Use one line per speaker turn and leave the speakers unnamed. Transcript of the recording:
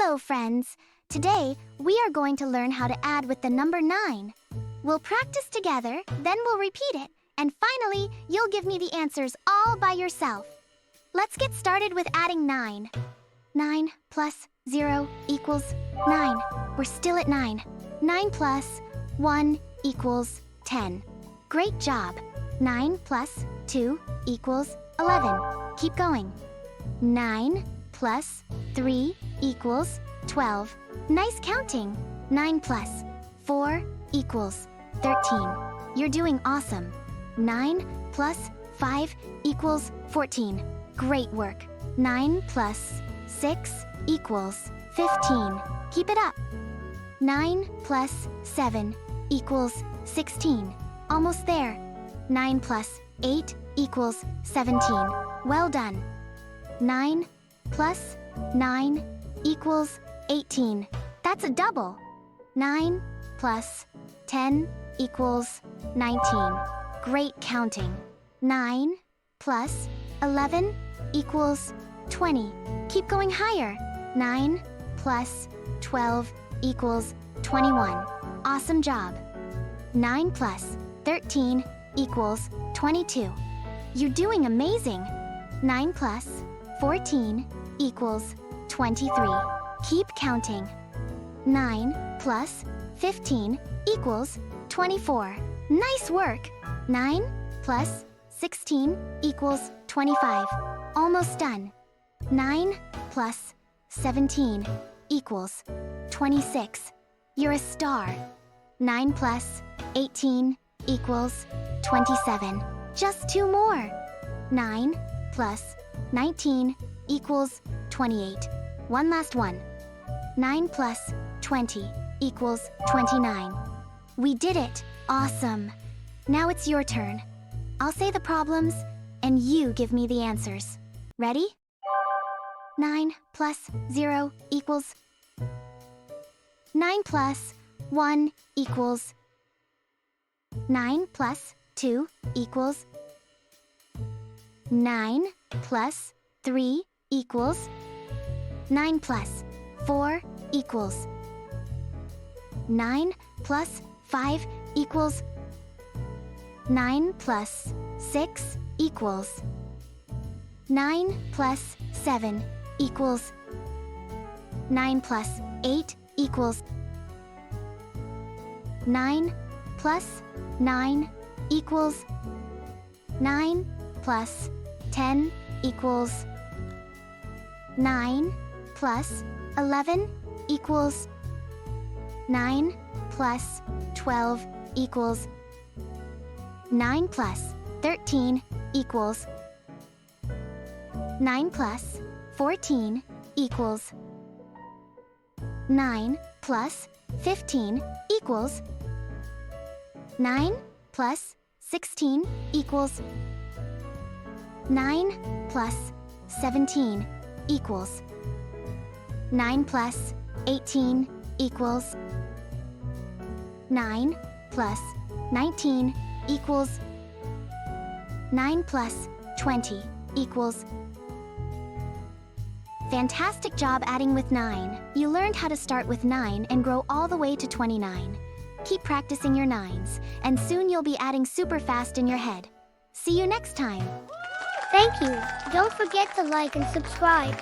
Hello, friends. Today, we are going to learn how to add with the number 9. We'll practice together, then we'll repeat it, and finally, you'll give me the answers all by yourself. Let's get started with adding 9. 9 plus 0 equals 9. We're still at 9. 9 plus 1 equals 10. Great job. 9 plus 2 equals 11. Keep going. 9 plus 3 equals 12. Nice counting. 9 plus 4 equals 13. You're doing awesome. 9 plus 5 equals 14. Great work. 9 plus 6 equals 15. Keep it up. 9 plus 7 equals 16. Almost there. 9 plus 8 equals 17. Well done. 9 plus 9 equals 18. That's a double. 9 plus 10 equals 19. Great counting. 9 plus 11 equals 20. Keep going higher. 9 plus 12 equals 21. Awesome job. 9 plus 13 equals 22. You're doing amazing. 9 plus 14 equals 23. Keep counting. 9 plus 15 equals 24. Nice work. 9 plus 16 equals 25. Almost done. 9 plus 17 equals 26. You're a star. 9 plus 18 equals 27. Just 2 more. 9 plus 19 equals 28. One last one. 9 plus 20 equals 29. We did it. Awesome. Now it's your turn. I'll say the problems, and you give me the answers. Ready? 9 plus 0 equals 9 plus 1 equals 9 plus 2 equals 9 plus 3 equals 9 plus 4 equals 9 plus 5 equals 9 plus 6 equals 9 plus 7 equals 9 plus 8 equals 9 plus 9 equals 9 plus 10 equals 9 plus 11 equals 9 plus 12 equals 9 plus 13 equals 9 plus 14 equals 9 plus 15 equals 9 plus 16 equals 9 plus 17 equals 9 plus 18 equals 9 plus 19 equals 9 plus 20 equals. Fantastic job adding with 9. You learned how to start with 9 and grow all the way to 29. Keep practicing your 9s, and soon you'll be adding super fast in your head. See you next time.
Thank you. Don't forget to like and subscribe.